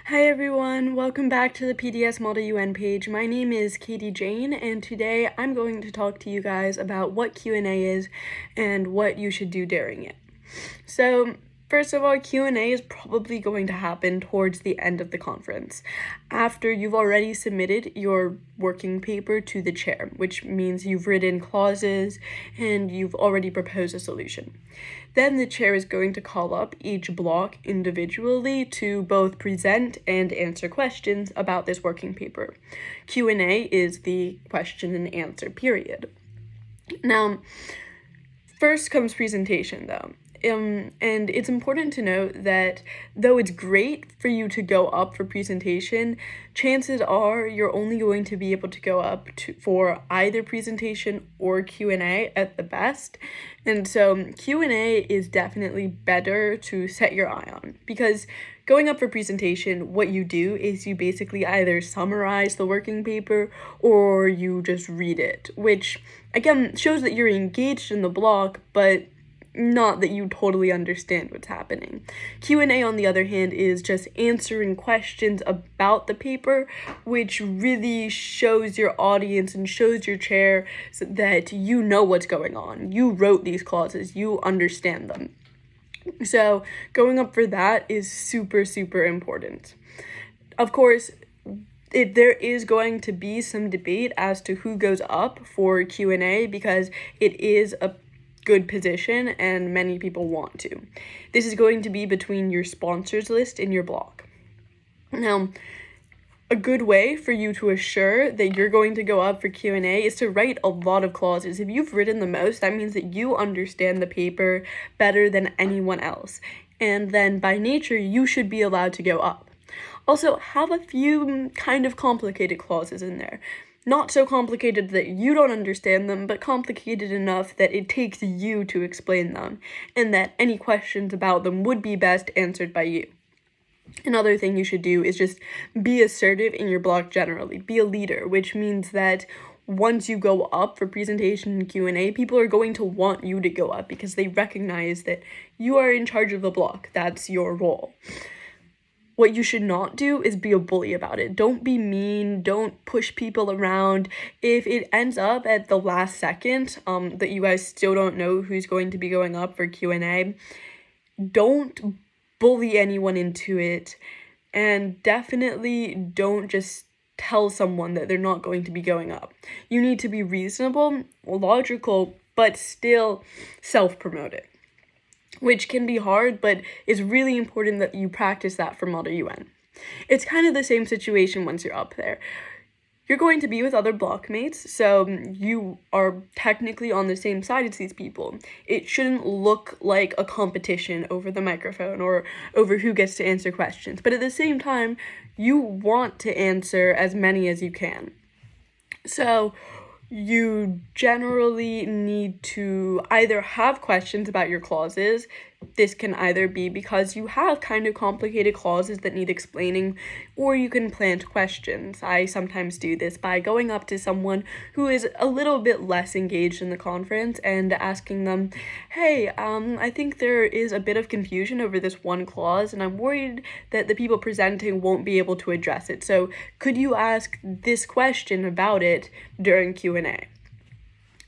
Hi everyone, welcome back to the PDS Model UN page. My name is Katie Jane, and today I'm going to talk to you guys about what Q&A is and what you should do during it. So, first of all, Q&A is probably going to happen towards the end of the conference, after you've already submitted your working paper to the chair, which means you've written clauses and you've already proposed a solution. Then the chair is going to call up each block individually to both present and answer questions about this working paper. Q&A is the question and answer period. Now, first comes presentation, though. And it's important to note that though it's great for you to go up for presentation, chances are you're only going to be able to go up for either presentation or Q&A at the best. And so Q&A is definitely better to set your eye on, because going up for presentation, what you do is you basically either summarize the working paper or you just read it, which again shows that you're engaged in the block, but not that you totally understand what's happening. Q&A, on the other hand, is just answering questions about the paper, which really shows your audience and shows your chair that you know what's going on. You wrote these clauses, you understand them. So going up for that is super, super important. Of course, there is going to be some debate as to who goes up for Q&A, because it is a good position and many people want to. This is going to be between your sponsors list and your block. Now, a good way for you to assure that you're going to go up for Q&A is to write a lot of clauses. If you've written the most, that means that you understand the paper better than anyone else. And then by nature, you should be allowed to go up. Also, have a few kind of complicated clauses in there. Not so complicated that you don't understand them, but complicated enough that it takes you to explain them, and that any questions about them would be best answered by you. Another thing you should do is just be assertive in your block generally. Be a leader, which means that once you go up for presentation and Q&A, people are going to want you to go up because they recognize that you are in charge of the block. That's your role. What you should not do is be a bully about it. Don't be mean. Don't push people around. If it ends up at the last second that you guys still don't know who's going to be going up for Q&A, don't bully anyone into it. And definitely don't just tell someone that they're not going to be going up. You need to be reasonable, logical, but still self-promoting, which can be hard, but it's really important that you practice that for Model UN. It's kind of the same situation once you're up there. You're going to be with other blockmates, so you are technically on the same side as these people. It shouldn't look like a competition over the microphone or over who gets to answer questions, but at the same time, you want to answer as many as you can. So you generally need to either have questions about your clauses. This can either be because you have kind of complicated clauses that need explaining, or you can plant questions. I sometimes do this by going up to someone who is a little bit less engaged in the conference and asking them, hey, I think there is a bit of confusion over this one clause, and I'm worried that the people presenting won't be able to address it. So could you ask this question about it during Q&A?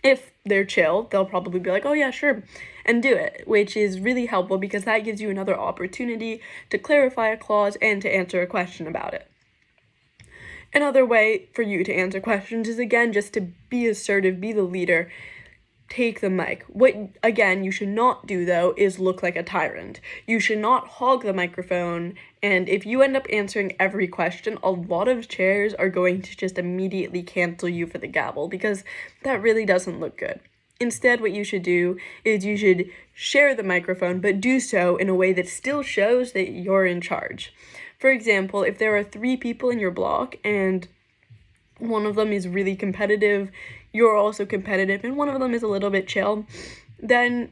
If they're chill, they'll probably be like, oh yeah, sure, and do it, which is really helpful because that gives you another opportunity to clarify a clause and to answer a question about it. Another way for you to answer questions is, again, just to be assertive, be the leader, take the mic. What, again, you should not do, though, is look like a tyrant. You should not hog the microphone, and if you end up answering every question, a lot of chairs are going to just immediately cancel you for the gavel, because that really doesn't look good. Instead, what you should do is you should share the microphone, but do so in a way that still shows that you're in charge. For example, if there are 3 people in your block and one of them is really competitive, you're also competitive, and one of them is a little bit chill, then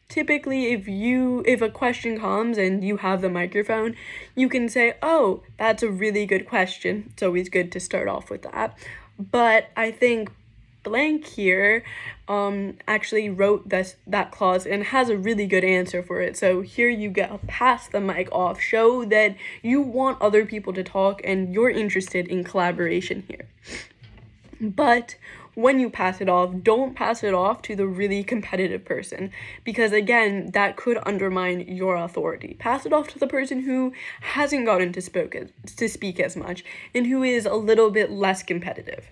typically if a question comes and you have the microphone, you can say, oh, that's a really good question. It's always good to start off with that. But I think blank here actually wrote that clause and has a really good answer for it. So here you go, pass the mic off, show that you want other people to talk and you're interested in collaboration here. But when you pass it off, don't pass it off to the really competitive person, because again, that could undermine your authority. Pass it off to the person who hasn't gotten to speak as much and who is a little bit less competitive.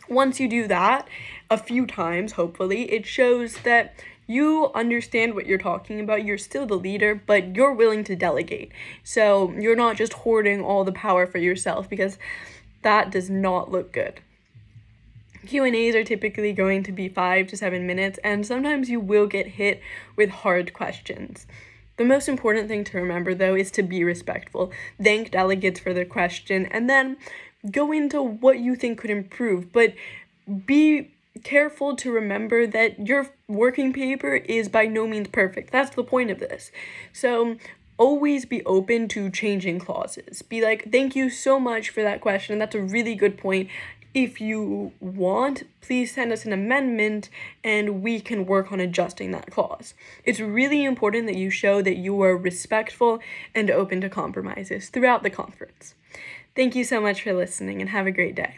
Once you do that a few times, hopefully, it shows that you understand what you're talking about. You're still the leader, but you're willing to delegate. So you're not just hoarding all the power for yourself, because that does not look good. Q&As are typically going to be 5 to 7 minutes, and sometimes you will get hit with hard questions. The most important thing to remember, though, is to be respectful. Thank delegates for their question, and then go into what you think could improve. But be careful to remember that your working paper is by no means perfect. That's the point of this. So always be open to changing clauses. Be like, thank you so much for that question. That's a really good point. If you want, please send us an amendment and we can work on adjusting that clause. It's really important that you show that you are respectful and open to compromises throughout the conference. Thank you so much for listening and have a great day.